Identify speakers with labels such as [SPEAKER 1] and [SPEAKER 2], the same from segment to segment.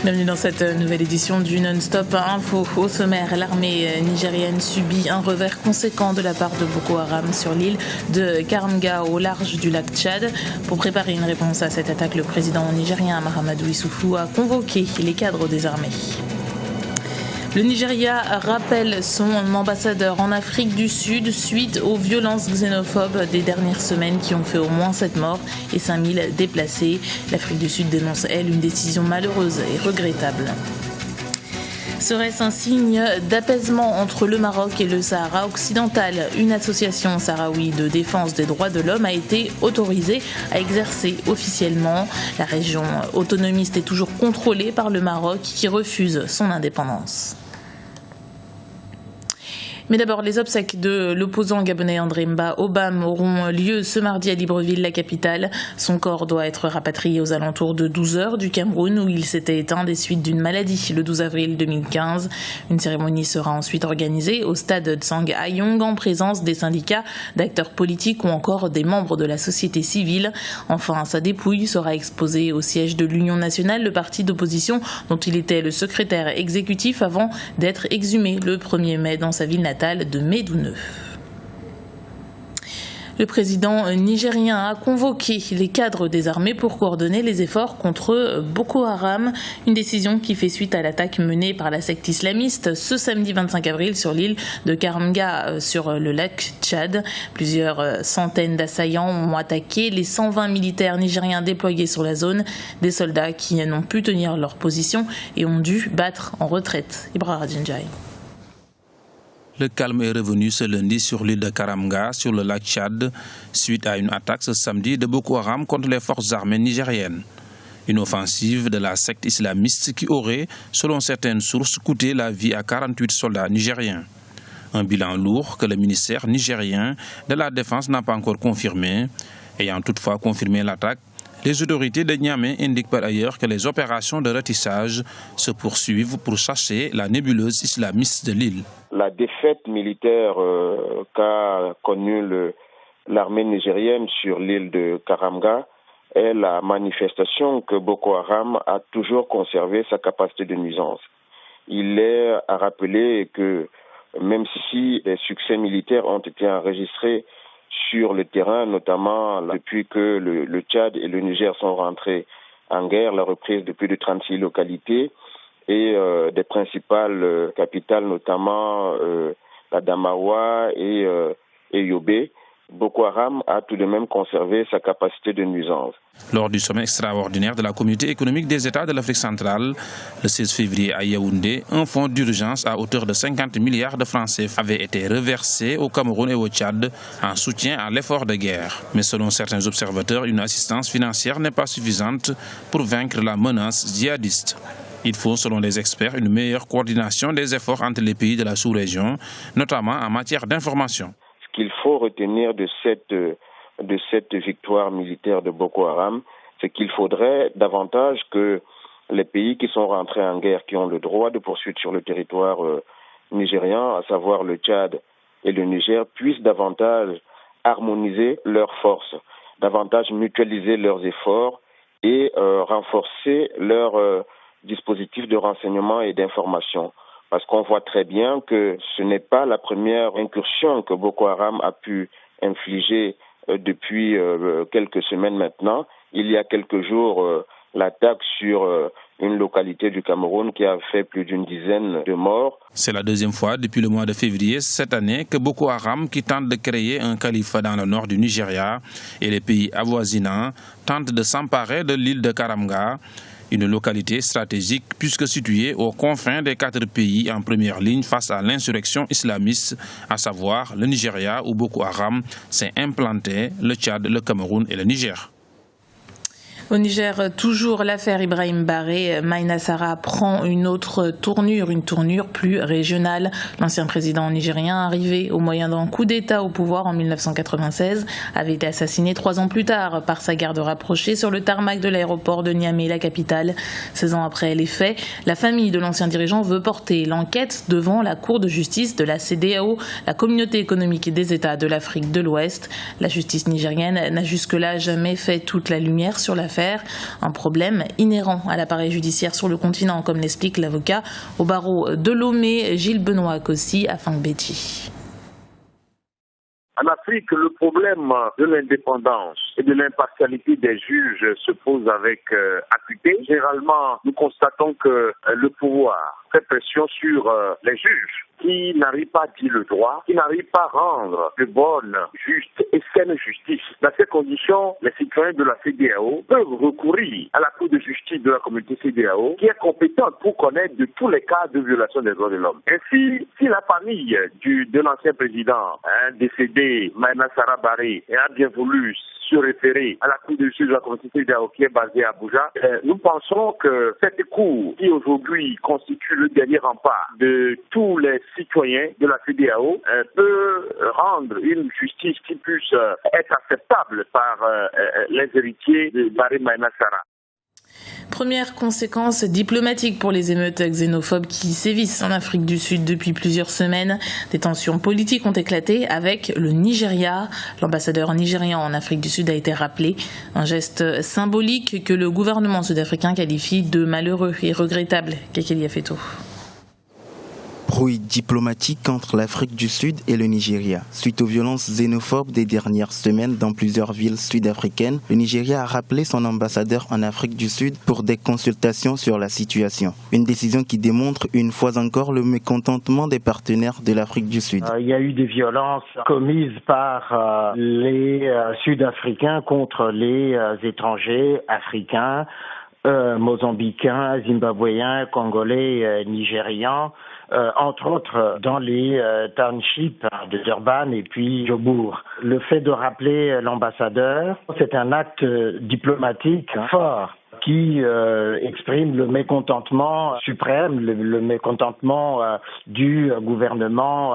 [SPEAKER 1] Bienvenue dans cette nouvelle édition du Non-Stop Info. Au sommaire, l'armée nigérienne subit un revers conséquent de la part de Boko Haram sur l'île de Karamga au large du lac Tchad. Pour préparer une réponse à cette attaque, le président nigérien Mahamadou Issoufou a convoqué les cadres des armées. Le Nigeria rappelle son ambassadeur en Afrique du Sud suite aux violences xénophobes des dernières semaines qui ont fait au moins 7 morts et 5000 déplacés. L'Afrique du Sud dénonce, elle, une décision malheureuse et regrettable. Serait-ce un signe d'apaisement entre le Maroc et le Sahara occidental? Une association sahraoui de défense des droits de l'homme a été autorisée à exercer officiellement. La région autonomiste est toujours contrôlée par le Maroc qui refuse son indépendance. Mais d'abord, les obsèques de l'opposant gabonais André Mba Obam auront lieu ce mardi à Libreville, la capitale. Son corps doit être rapatrié aux alentours de 12h du Cameroun, où il s'était éteint des suites d'une maladie le 12 avril 2015. Une cérémonie sera ensuite organisée au stade Tsang Ayong en présence des syndicats, d'acteurs politiques ou encore des membres de la société civile. Enfin, sa dépouille sera exposée au siège de l'Union nationale, le parti d'opposition dont il était le secrétaire exécutif avant d'être exhumé le 1er mai dans sa ville natale de Médouneux. Le président nigérien a convoqué les cadres des armées pour coordonner les efforts contre Boko Haram, une décision qui fait suite à l'attaque menée par la secte islamiste ce samedi 25 avril sur l'île de Karamga sur le lac Tchad. Plusieurs centaines d'assaillants ont attaqué les 120 militaires nigériens déployés sur la zone, des soldats qui n'ont pu tenir leur position et ont dû battre en retraite. Ibrahima Djindjaï.
[SPEAKER 2] Le calme est revenu ce lundi sur l'île de Karamga, sur le lac Tchad, suite à une attaque ce samedi de Boko Haram contre les forces armées nigériennes. Une offensive de la secte islamiste qui aurait, selon certaines sources, coûté la vie à 48 soldats nigériens. Un bilan lourd que le ministère nigérien de la Défense n'a pas encore confirmé. Ayant toutefois confirmé l'attaque, les autorités de Niamey indiquent par ailleurs que les opérations de ratissage se poursuivent pour chasser la nébuleuse islamiste de l'île.
[SPEAKER 3] La défaite militaire qu'a connue l'armée nigérienne sur l'île de Karamga est la manifestation que Boko Haram a toujours conservé sa capacité de nuisance. Il est à rappeler que même si les succès militaires ont été enregistrés sur le terrain, notamment depuis que le Tchad et le Niger sont rentrés en guerre, la reprise de plus de 36 localités et des principales capitales, notamment la Damawa et Yobe, Boko Haram a tout de même conservé sa capacité de nuisance.
[SPEAKER 2] Lors du sommet extraordinaire de la Communauté économique des États de l'Afrique centrale, le 16 février à Yaoundé, un fonds d'urgence à hauteur de 50 milliards de francs CFA avait été reversé au Cameroun et au Tchad en soutien à l'effort de guerre. Mais selon certains observateurs, une assistance financière n'est pas suffisante pour vaincre la menace djihadiste. Il faut, selon les experts, une meilleure coordination des efforts entre les pays de la sous-région, notamment en matière d'information.
[SPEAKER 3] Ce qu'il faut retenir de cette victoire militaire de Boko Haram, c'est qu'il faudrait davantage que les pays qui sont rentrés en guerre, qui ont le droit de poursuite sur le territoire nigérian, à savoir le Tchad et le Niger, puissent davantage harmoniser leurs forces, davantage mutualiser leurs efforts et renforcer leur dispositif de renseignement et d'information. Parce qu'on voit très bien que ce n'est pas la première incursion que Boko Haram a pu infliger depuis quelques semaines maintenant. Il y a quelques jours, l'attaque sur une localité du Cameroun qui a fait plus d'une dizaine de morts.
[SPEAKER 2] C'est la deuxième fois depuis le mois de février cette année que Boko Haram, qui tente de créer un califat dans le nord du Nigeria et les pays avoisinants, tente de s'emparer de l'île de Karamga, une localité stratégique puisque située aux confins des 4 pays en première ligne face à l'insurrection islamiste, à savoir le Nigeria où Boko Haram s'est implanté, le Tchad, le Cameroun et le Niger.
[SPEAKER 1] Au Niger, toujours l'affaire Ibrahim Barré. Maïna Sarr prend une autre tournure, une tournure plus régionale. L'ancien président nigérien, arrivé au moyen d'un coup d'État au pouvoir en 1996, avait été assassiné 3 ans plus tard par sa garde rapprochée sur le tarmac de l'aéroport de Niamey, la capitale. 16 ans après les faits, la famille de l'ancien dirigeant veut porter l'enquête devant la Cour de justice de la CEDEAO, la Communauté économique des États de l'Afrique de l'Ouest. La justice nigérienne n'a jusque-là jamais fait toute la lumière sur l'affaire. l'affaire. Un problème inhérent à l'appareil judiciaire sur le continent, comme l'explique l'avocat au barreau de Lomé, Gilles-Benoît Kossi, à Fang-Béti.
[SPEAKER 4] En Afrique, le problème de l'indépendance et de l'impartialité des juges se pose avec acuité. Généralement, nous constatons que le pouvoir fait pression sur les juges qui n'arrivent pas à dire le droit, qui n'arrivent pas à rendre de bonne, juste et saine justice. Dans ces conditions, les citoyens de la CEDEAO peuvent recourir à la Cour de justice de la communauté CEDEAO qui est compétente pour connaître de tous les cas de violation des droits de l'homme. Ainsi, si la famille de l'ancien président décédé, Maïna Sarah Barré, a bien voulu se référer à la Cour de justice de la communauté CEDEAO qui est basée à Abuja, nous pensons que cette Cour, qui aujourd'hui constitue le dernier rempart de tous les citoyens de la CEDEAO, peut rendre une justice qui puisse être acceptable par les héritiers de Barré Maïna Sarah.
[SPEAKER 1] Première conséquence diplomatique pour les émeutes xénophobes qui sévissent en Afrique du Sud depuis plusieurs semaines. Des tensions politiques ont éclaté avec le Nigeria. L'ambassadeur nigérian en Afrique du Sud a été rappelé. Un geste symbolique que le gouvernement sud-africain qualifie de malheureux et regrettable. Kekeli Afeto.
[SPEAKER 5] Brouille diplomatique entre l'Afrique du Sud et le Nigeria. Suite aux violences xénophobes des dernières semaines dans plusieurs villes sud-africaines, le Nigeria a rappelé son ambassadeur en Afrique du Sud pour des consultations sur la situation. Une décision qui démontre une fois encore le mécontentement des partenaires de l'Afrique du Sud.
[SPEAKER 6] Il y a eu des violences commises par les Sud-Africains contre les étrangers africains, mozambicains, zimbabwéens, congolais, nigérians. Entre autres dans les townships de Durban et puis Jobour. Le fait de rappeler l'ambassadeur, c'est un acte diplomatique fort qui exprime le mécontentement suprême, le mécontentement du gouvernement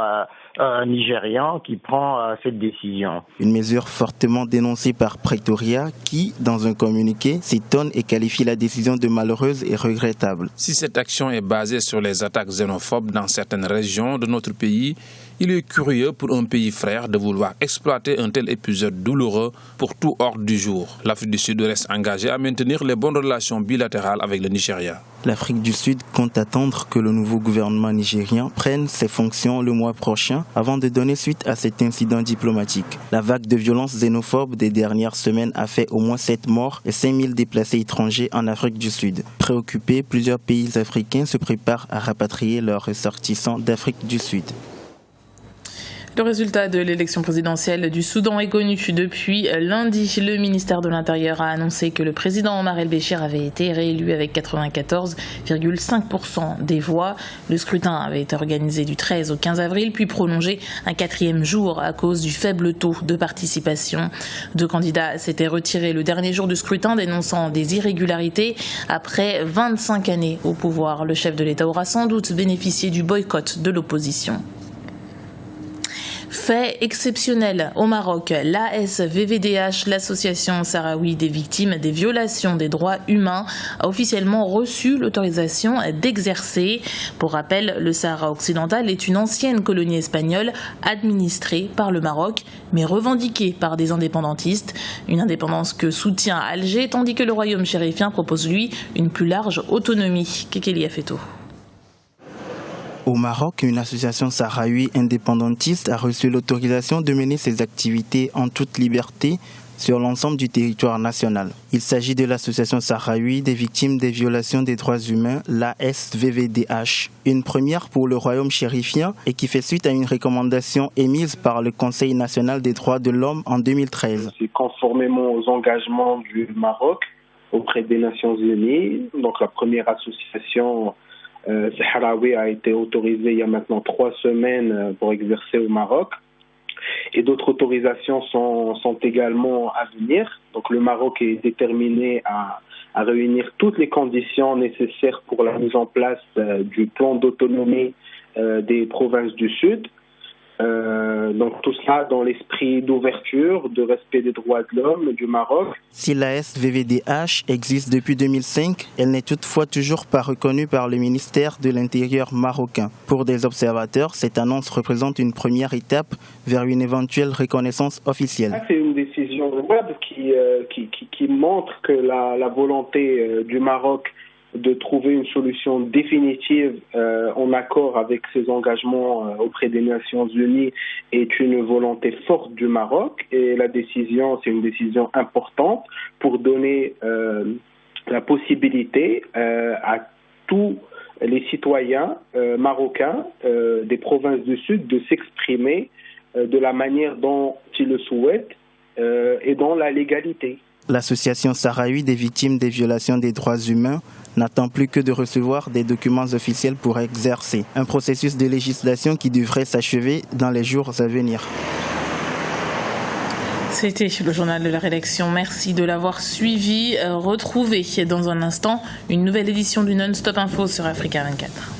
[SPEAKER 6] nigérian qui prend cette décision.
[SPEAKER 5] Une mesure fortement dénoncée par Pretoria qui, dans un communiqué, s'étonne et qualifie la décision de malheureuse et regrettable.
[SPEAKER 2] Si cette action est basée sur les attaques xénophobes dans certaines régions de notre pays, il est curieux pour un pays frère de vouloir exploiter un tel épisode douloureux pour tout ordre du jour. L'Afrique du Sud reste engagée à maintenir les bonnes relations bilatérales avec le Nigeria.
[SPEAKER 5] L'Afrique du Sud compte attendre que le nouveau gouvernement nigérien prenne ses fonctions le mois prochain avant de donner suite à cet incident diplomatique. La vague de violences xénophobes des dernières semaines a fait au moins 7 morts et 5000 déplacés étrangers en Afrique du Sud. Préoccupés, plusieurs pays africains se préparent à rapatrier leurs ressortissants d'Afrique du Sud.
[SPEAKER 1] Le résultat de l'élection présidentielle du Soudan est connu depuis lundi. Le ministère de l'Intérieur a annoncé que le président Omar el-Béchir avait été réélu avec 94,5% des voix. Le scrutin avait été organisé du 13 au 15 avril, puis prolongé un 4e jour à cause du faible taux de participation. 2 candidats s'étaient retirés le dernier jour du scrutin, dénonçant des irrégularités après 25 années au pouvoir. Le chef de l'État aura sans doute bénéficié du boycott de l'opposition. Fait exceptionnel au Maroc, l'ASVVDH, l'association sahraoui des victimes des violations des droits humains, a officiellement reçu l'autorisation d'exercer. Pour rappel, le Sahara occidental est une ancienne colonie espagnole administrée par le Maroc, mais revendiquée par des indépendantistes. Une indépendance que soutient Alger, tandis que le royaume chérifien propose, lui, une plus large autonomie. Kekeli Afeto.
[SPEAKER 5] Au Maroc, une association sahraoui indépendantiste a reçu l'autorisation de mener ses activités en toute liberté sur l'ensemble du territoire national. Il s'agit de l'association sahraoui des victimes des violations des droits humains, l'ASVVDH, une première pour le royaume chérifien et qui fait suite à une recommandation émise par le Conseil national des droits de l'homme en 2013.
[SPEAKER 7] C'est conformément aux engagements du Maroc auprès des Nations Unies. Donc la première association sahraoui a été autorisée il y a maintenant 3 semaines pour exercer au Maroc. Et d'autres autorisations sont également à venir. Donc le Maroc est déterminé à réunir toutes les conditions nécessaires pour la mise en place du plan d'autonomie des provinces du Sud. Donc tout cela dans l'esprit d'ouverture, de respect des droits de l'homme du Maroc.
[SPEAKER 5] Si l'ASVVDH existe depuis 2005, elle n'est toutefois toujours pas reconnue par le ministère de l'Intérieur marocain. Pour des observateurs, cette annonce représente une première étape vers une éventuelle reconnaissance officielle.
[SPEAKER 7] C'est une décision web qui montre que la volonté du Maroc de trouver une solution définitive en accord avec ses engagements auprès des Nations Unies est une volonté forte du Maroc, et la décision, c'est une décision importante pour donner la possibilité à tous les citoyens marocains des provinces du Sud de s'exprimer de la manière dont ils le souhaitent et dans la légalité.
[SPEAKER 5] L'association sahraoui des victimes des violations des droits humains n'attend plus que de recevoir des documents officiels pour exercer un processus de législation qui devrait s'achever dans les jours à venir.
[SPEAKER 1] C'était le journal de la rédaction. Merci de l'avoir suivi. Retrouvez dans un instant une nouvelle édition du Non-Stop Info sur Africa 24.